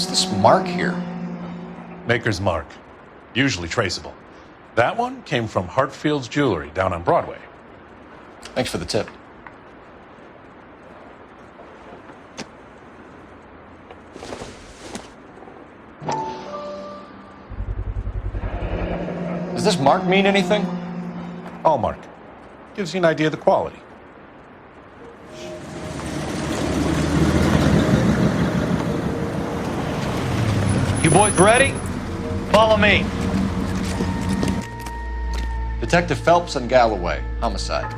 What's this mark here? Maker's mark. Usually traceable. That one came from Hartfield's Jewelry down on Broadway. Thanks for the tip. Does this mark mean anything? Hallmark. Gives you an idea of the quality. You boys ready? Follow me. Detective Phelps and Galloway, homicide.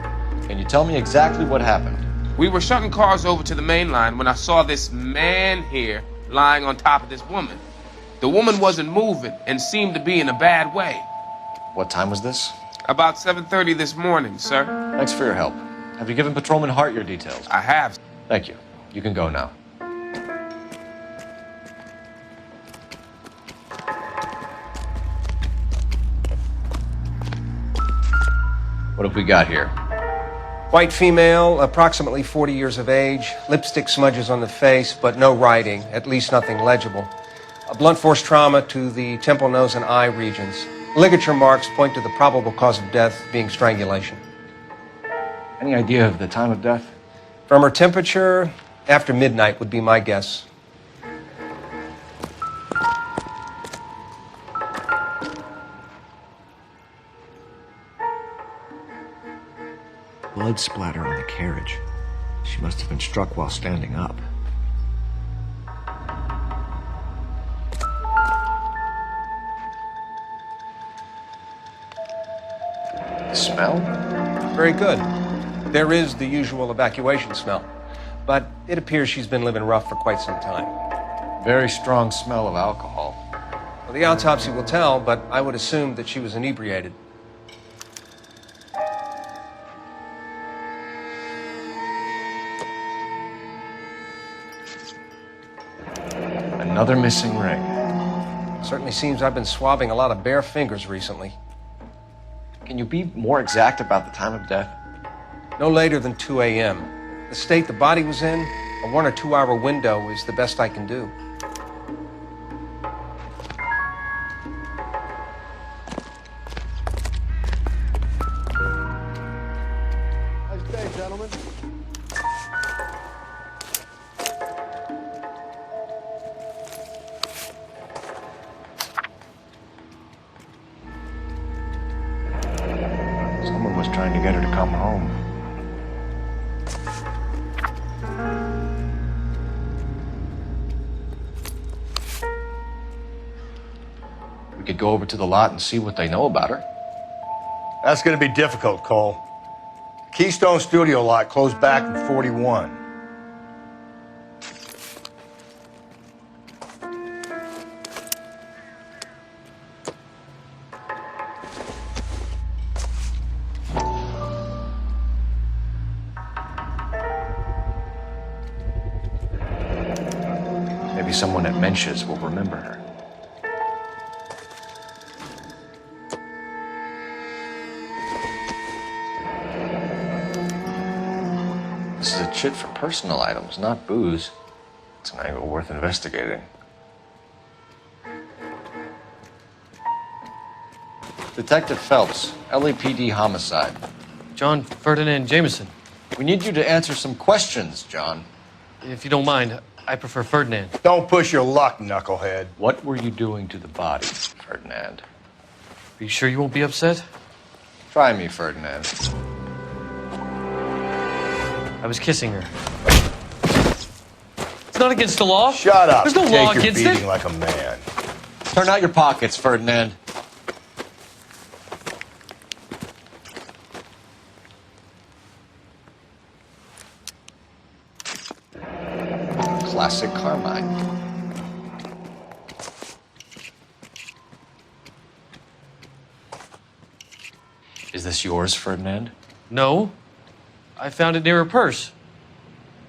Can you tell me exactly what happened? We were shutting cars over to the main line when I saw this man here lying on top of this woman. The woman wasn't moving and seemed to be in a bad way. What time was this? About 7:30 this morning, sir. Thanks for your help. Have you given Patrolman Hart your details? I have. Thank you. You can go now. What have we got here? White female, approximately 40 years of age, lipstick smudges on the face, but no writing, at least nothing legible. A blunt force trauma to the temple, nose, and eye regions. Ligature marks point to the probable cause of death being strangulation. Any idea of the time of death? From her temperature, after midnight would be my guess. Blood splatter on the carriage. She must have been struck while standing up. Smell? Very good. There is the usual evacuation smell, but it appears she's been living rough for quite some time. Very strong smell of alcohol. Well, the autopsy will tell, but I would assume that she was inebriated. Another missing ring. Certainly seems I've been swabbing a lot of bare fingers recently. Can you be more exact about the time of death? No later than 2 a.m. The state the body was in, a 1 or 2 hour window is the best I can do. Nice day, gentlemen. Someone was trying to get her to come home. We could go over to the lot and see what they know about her. That's going to be difficult, Cole. Keystone Studio lot closed back in 41. Maybe someone at Mensch's will remember her. This is a chit for personal items, not booze. It's an angle worth investigating. Detective Phelps, LAPD homicide. John Ferdinand Jameson. We need you to answer some questions, John. If you don't mind, I prefer Ferdinand. Don't push your luck, knucklehead. What were you doing to the body, Ferdinand? Are you sure you won't be upset? Try me, Ferdinand. I was kissing her. It's not against the law. Shut up. There's no Take law your against beating it. like a man. Turn out your pockets, Ferdinand. Classic Carmine. Is this yours, Ferdinand? No. I found it near her purse.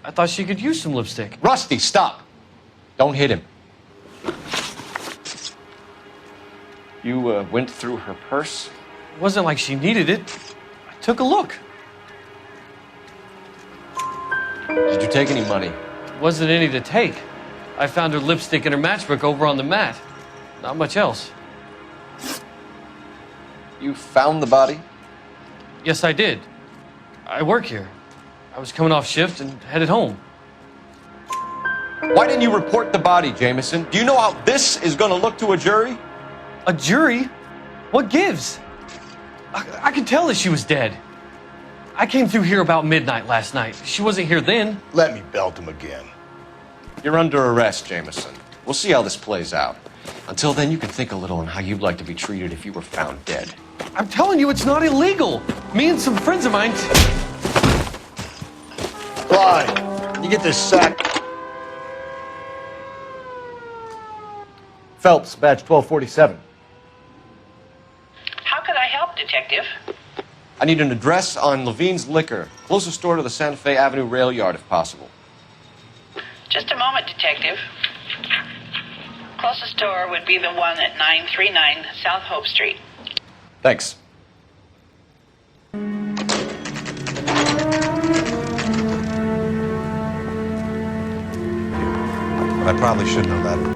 I thought she could use some lipstick. Rusty, stop! Don't hit him. You went through her purse? It wasn't like she needed it. I took a look. Did you take any money? Wasn't any to take. I found her lipstick and her matchbook over on the mat. Not much else. You found the body? Yes, I did. I work here. I was coming off shift and headed home. Why didn't you report the body, Jameson? Do you know how this is going to look to a jury? A jury? What gives? I could tell that she was dead. I came through here about midnight last night. She wasn't here then. Let me belt him again. You're under arrest, Jameson. We'll see how this plays out. Until then, you can think a little on how you'd like to be treated if you were found dead. I'm telling you, it's not illegal. Me and some friends of mine... Clyde, you get this sack. Phelps, badge 1247. How could I help, Detective? I need an address on Levine's Liquor. Closest store to the Santa Fe Avenue rail yard, if possible. Just a moment, Detective. Closest store would be the one at 939 South Hope Street. Thanks. But I probably shouldn't have let her.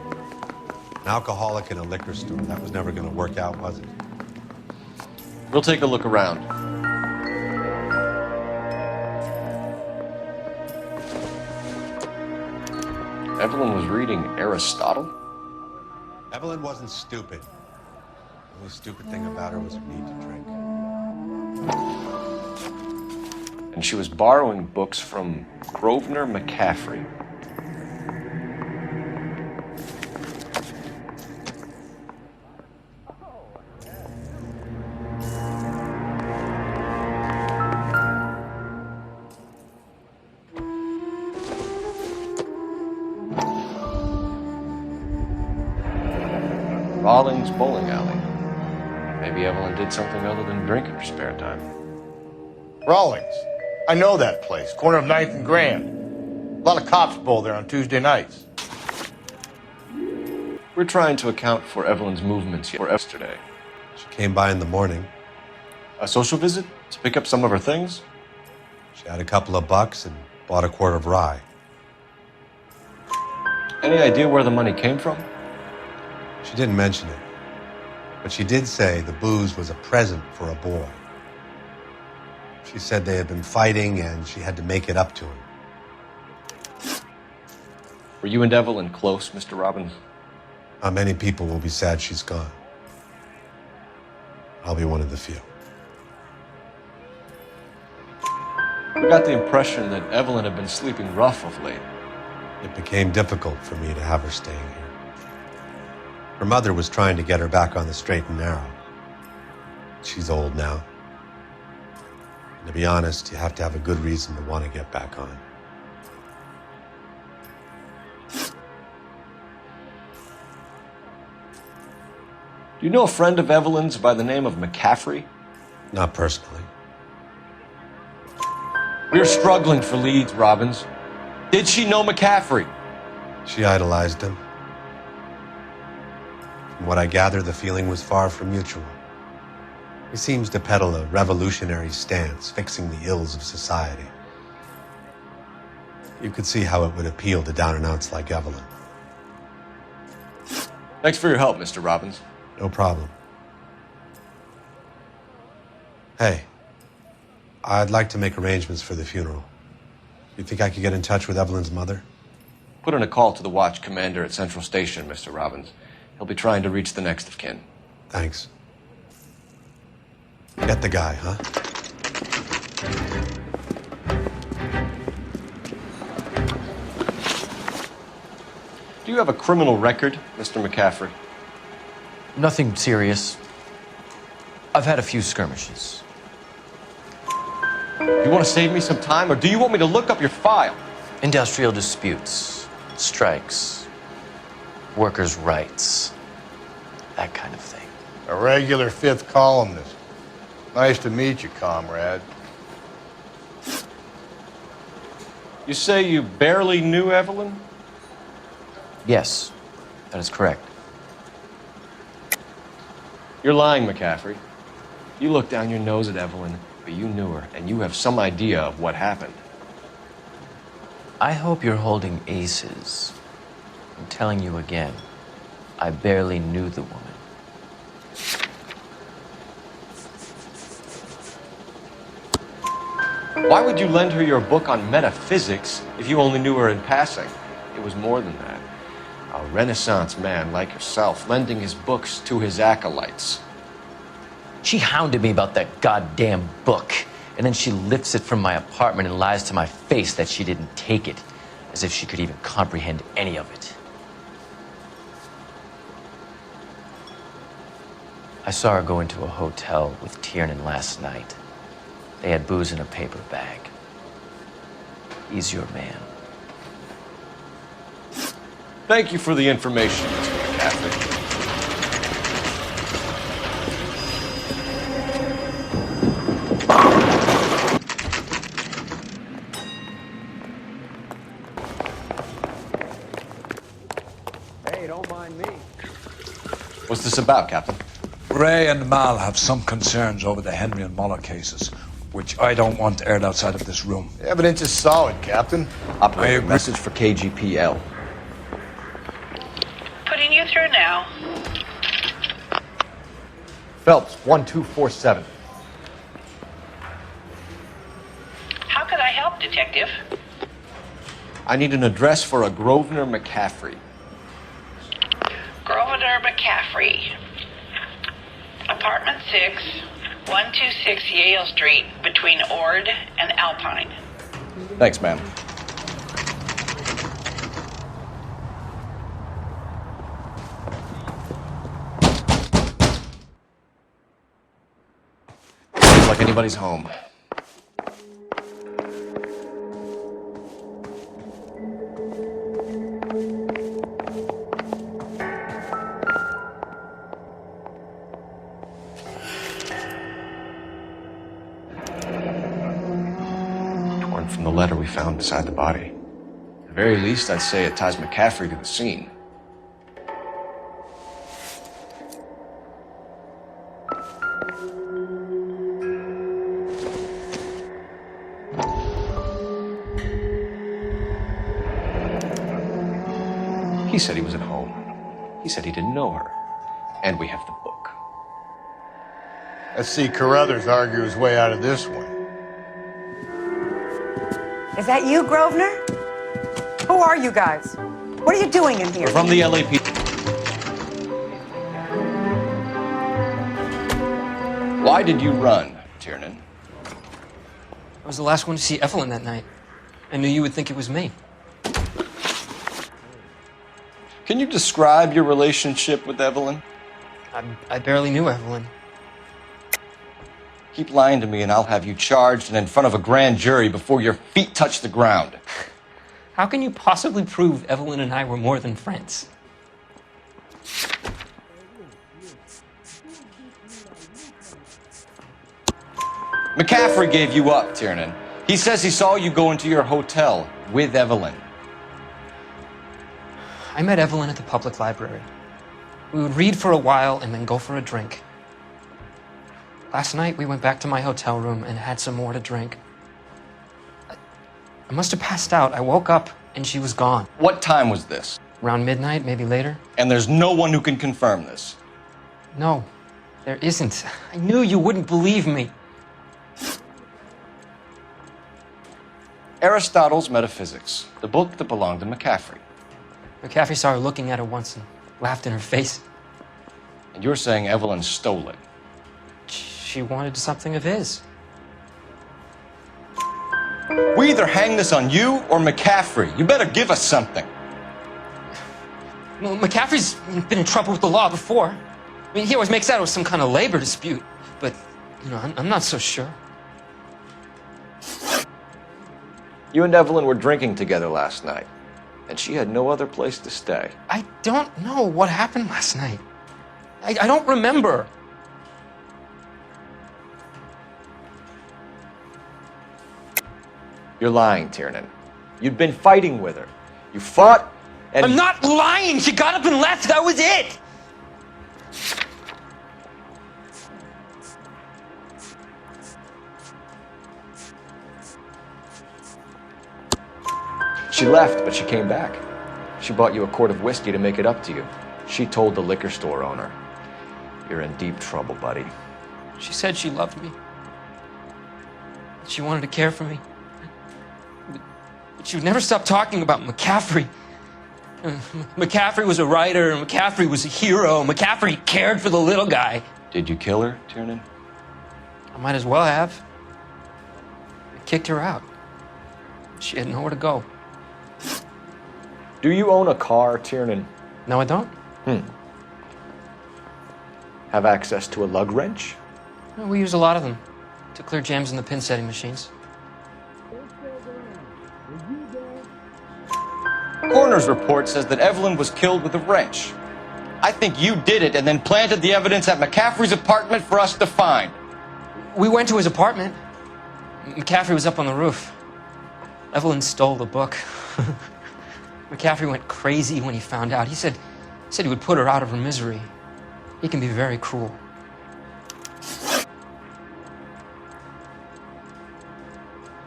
An alcoholic in a liquor store. That was never going to work out, was it? We'll take a look around. Evelyn was reading Aristotle? Evelyn wasn't stupid. The only stupid thing about her was her need to drink. And she was borrowing books from Grosvenor McCaffrey. Rawlings Bowling Alley. Maybe Evelyn did something other than drink in her spare time. Rawlings. I know that place. Corner of 9th and Grand. A lot of cops bowl there on Tuesday nights. We're trying to account for Evelyn's movements yesterday. She came by in the morning. A social visit to pick up some of her things? She had a couple of bucks and bought a quart of rye. Any idea where the money came from? She didn't mention it, but she did say the booze was a present for a boy. She said they had been fighting and she had to make it up to him. Were you and Evelyn close, Mr. Robbins? Many people will be sad she's gone. I'll be one of the few. We got the impression that Evelyn had been sleeping rough of late. It became difficult for me to have her staying here. Her mother was trying to get her back on the straight and narrow. She's old now. And to be honest, you have to have a good reason to want to get back on. Do you know a friend of Evelyn's by the name of McCaffrey? Not personally. We're struggling for leads, Robbins. Did she know McCaffrey? She idolized him. From what I gather, the feeling was far from mutual. He seems to peddle a revolutionary stance, fixing the ills of society. You could see how it would appeal to down-and-outs like Evelyn. Thanks for your help, Mr. Robbins. No problem. Hey, I'd like to make arrangements for the funeral. You think I could get in touch with Evelyn's mother? Put in a call to the watch commander at Central Station, Mr. Robbins. He'll be trying to reach the next of kin. Thanks. Get the guy, huh? Do you have a criminal record, Mr. McCaffrey? Nothing serious. I've had a few skirmishes. You want to save me some time, or do you want me to look up your file? Industrial disputes, strikes, workers' rights, that kind of thing. A regular fifth columnist. Nice to meet you, comrade. You say you barely knew Evelyn? Yes, that is correct. You're lying, McCaffrey. You looked down your nose at Evelyn, but you knew her, and you have some idea of what happened. I hope you're holding aces I'm telling you again, I barely knew the woman. Why would you lend her your book on metaphysics if you only knew her in passing? It was more than that. A Renaissance man like yourself lending his books to his acolytes. She hounded me about that goddamn book, and then she lifts it from my apartment and lies to my face that she didn't take it, as if she could even comprehend any of it. I saw her go into a hotel with Tiernan last night. They had booze in a paper bag. He's your man. Thank you for the information, Mr. McCaffrey. Hey, don't mind me. What's this about, Captain? Ray and Mal have some concerns over the Henry and Muller cases, which I don't want aired outside of this room. The evidence is solid, Captain. Operator, message for KGPL. Putting you through now. Phelps, 1247. How could I help, Detective? I need an address for a Grosvenor McCaffrey. Grosvenor McCaffrey. Apartment 6, 126 Yale Street, between Ord and Alpine. Thanks, ma'am. Looks like anybody's home. Torn from the letter we found beside the body. At the very least, I'd say it ties McCaffrey to the scene. He said he was at home. He said he didn't know her. And we have the book. Let's see Carruthers argue his way out of this one. Is that you, Grosvenor? Who are you guys? What are you doing in here? We're from the LAPD. Why did you run, Tiernan? I was the last one to see Evelyn that night. I knew you would think it was me. Can you describe your relationship with Evelyn? I barely knew Evelyn. Keep lying to me and I'll have you charged and in front of a grand jury before your feet touch the ground. How can you possibly prove Evelyn and I were more than friends? McCaffrey gave you up, Tiernan. He says he saw you go into your hotel with Evelyn. I met Evelyn at the public library. We would read for a while and then go for a drink. Last night, we went back to my hotel room and had some more to drink. I must have passed out. I woke up and she was gone. What time was this? Around midnight, maybe later. And there's no one who can confirm this. No, there isn't. I knew you wouldn't believe me. Aristotle's Metaphysics, the book that belonged to McCaffrey. McCaffrey saw her looking at it once and laughed in her face. And you're saying Evelyn stole it? She wanted something of his. We either hang this on you or McCaffrey. You better give us something. Well, McCaffrey's been in trouble with the law before. I mean, he always makes out it was some kind of labor dispute. But, I'm not so sure. You and Evelyn were drinking together last night, and she had no other place to stay. I don't know what happened last night. I don't remember. You're lying, Tiernan. You'd been fighting with her. You fought, and... I'm not lying! She got up and left! That was it! She left, but she came back. She bought you a quart of whiskey to make it up to you. She told the liquor store owner. You're in deep trouble, buddy. She said she loved me. She wanted to care for me. But she would never stop talking about McCaffrey. McCaffrey was a writer, and McCaffrey was a hero. McCaffrey cared for the little guy. Did you kill her, Tiernan? I might as well have. I kicked her out. She had nowhere to go. Do you own a car, Tiernan? No, I don't. Have access to a lug wrench? Well, we use a lot of them to clear jams in the pin setting machines. Coroner's report says that Evelyn was killed with a wrench. I think you did it and then planted the evidence at McCaffrey's apartment for us to find. We went to his apartment. McCaffrey was up on the roof. Evelyn stole the book. McCaffrey went crazy when he found out. He said he would put her out of her misery. He can be very cruel.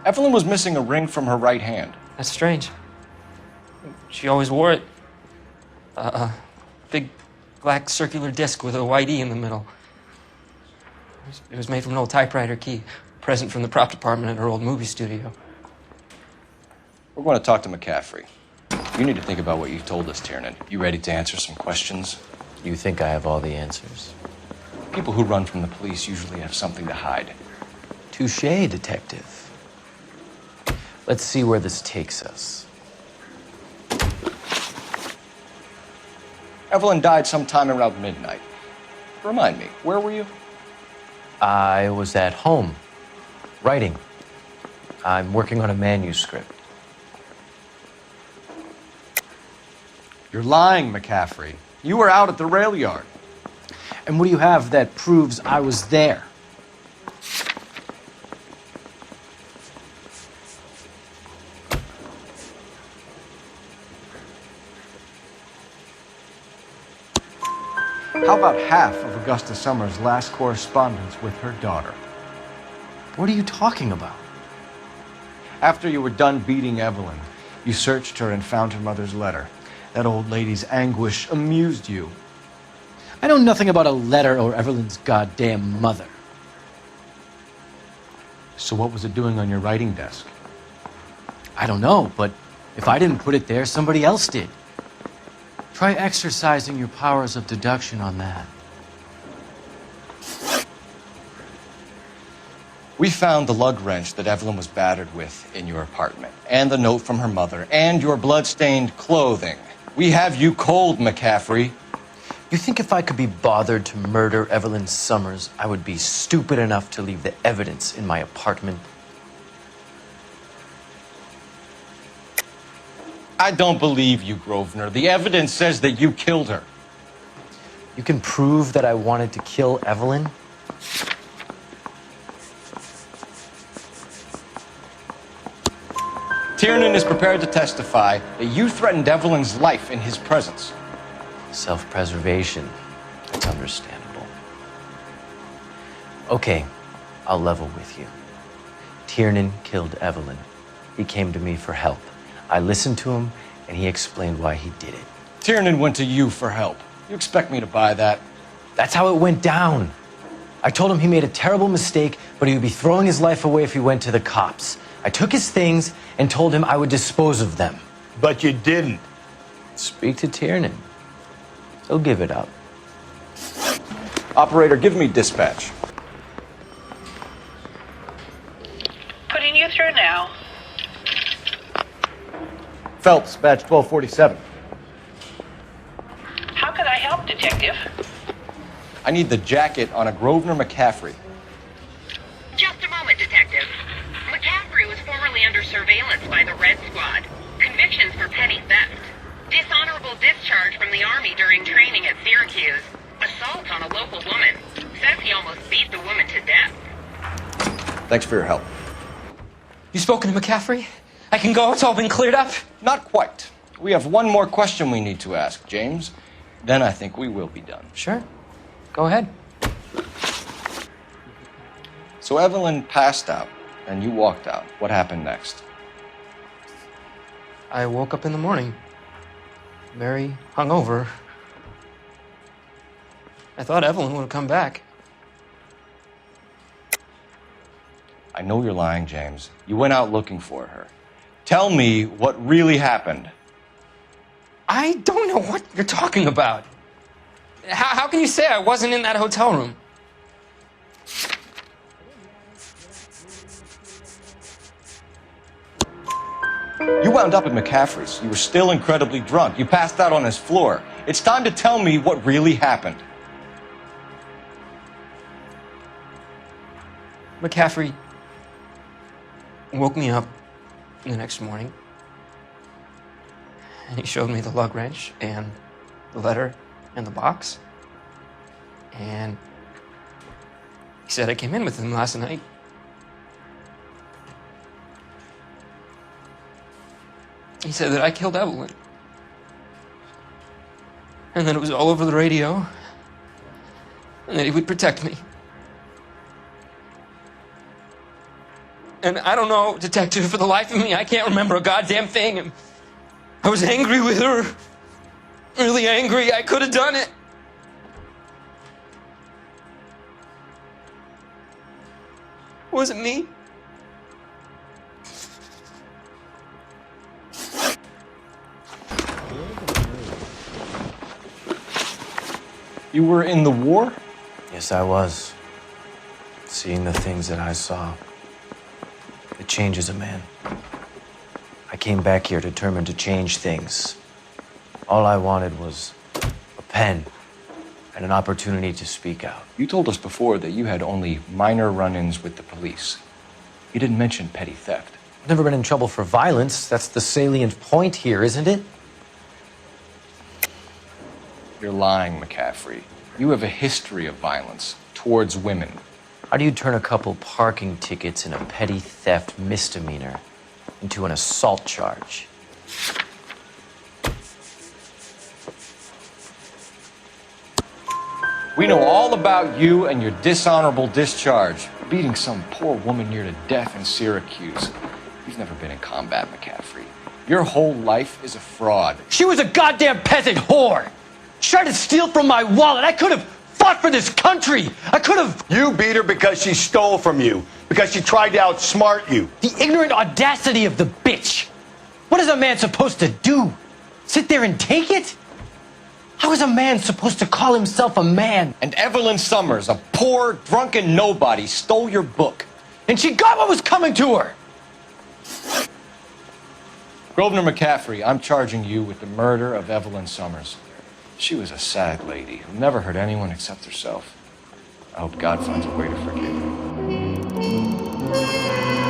Evelyn was missing a ring from her right hand. That's strange. She always wore it. A big black circular disc with a white E in the middle. It was made from an old typewriter key, a present from the prop department at her old movie studio. We're going to talk to McCaffrey. You need to think about what you've told us, Tiernan. You ready to answer some questions? You think I have all the answers? People who run from the police usually have something to hide. Touché, detective. Let's see where this takes us. Evelyn died sometime around midnight. Remind me, where were you? I was at home, writing. I'm working on a manuscript. You're lying, McCaffrey. You were out at the rail yard. And what do you have that proves I was there? How about half of Augusta Summers' last correspondence with her daughter? What are you talking about? After you were done beating Evelyn, you searched her and found her mother's letter. That old lady's anguish amused you. I know nothing about a letter or Evelyn's goddamn mother. So what was it doing on your writing desk? I don't know, but if I didn't put it there, somebody else did. Try exercising your powers of deduction on that. We found the lug wrench that Evelyn was battered with in your apartment, and the note from her mother, and your blood-stained clothing. We have you cold, McCaffrey. You think if I could be bothered to murder Evelyn Summers, I would be stupid enough to leave the evidence in my apartment? I don't believe you, Grosvenor. The evidence says that you killed her. You can prove that I wanted to kill Evelyn? Tiernan is prepared to testify that you threatened Evelyn's life in his presence. Self-preservation. That's understandable. Okay, I'll level with you. Tiernan killed Evelyn. He came to me for help. I listened to him, and he explained why he did it. Tiernan went to you for help. You expect me to buy that? That's how it went down. I told him he made a terrible mistake, but he would be throwing his life away if he went to the cops. I took his things and told him I would dispose of them. But you didn't. Speak to Tiernan. He'll give it up. Operator, give me dispatch. Putting you through now. Phelps, badge 1247. How could I help, Detective? I need the jacket on a Grosvenor McCaffrey. Just a moment, Detective. McCaffrey was formerly under surveillance by the Red Squad. Convictions for petty theft. Dishonorable discharge from the Army during training at Syracuse. Assault on a local woman. Says he almost beat the woman to death. Thanks for your help. You spoken to McCaffrey? I can go? It's all been cleared up? Not quite. We have one more question we need to ask, James. Then I think we will be done. Sure. Go ahead. So Evelyn passed out, and you walked out. What happened next? I woke up in the morning. very hungover. I thought Evelyn would have come back. I know you're lying, James. You went out looking for her. Tell me what really happened. I don't know what you're talking about. How can you say I wasn't in that hotel room? You wound up at McCaffrey's. You were still incredibly drunk. You passed out on his floor. It's time to tell me what really happened. McCaffrey woke me up the next morning, and he showed me the lug wrench and the letter and the box, and he said I came in with him last night. He said that I killed Evelyn, and that it was all over the radio, and that he would protect me. And I don't know, Detective, for the life of me, I can't remember a goddamn thing. And I was angry with her. Really angry. I could have done it. Was it me? You were in the war? Yes, I was. Seeing the things that I saw. It changes a man. I came back here determined to change things. All I wanted was a pen and an opportunity to speak out. You told us before that you had only minor run-ins with the police. You didn't mention petty theft. I've never been in trouble for violence. That's the salient point here, isn't it? You're lying, McCaffrey. You have a history of violence towards women. How do you turn a couple parking tickets and a petty theft misdemeanor into an assault charge? We know all about you and your dishonorable discharge, beating some poor woman near to death in Syracuse. You've never been in combat, McCaffrey. Your whole life is a fraud. She was a goddamn peasant whore! She tried to steal from my wallet. I could have fought for this country. I could have... You beat her because she stole from you, because she tried to outsmart you. The ignorant audacity of the bitch. What is a man supposed to do? Sit there and take it? How is a man supposed to call himself a man? And Evelyn Summers, a poor, drunken nobody, stole your book. And she got what was coming to her. Grosvenor McCaffrey, I'm charging you with the murder of Evelyn Summers. She was a sad lady who never hurt anyone except herself. I hope God finds a way to forgive her.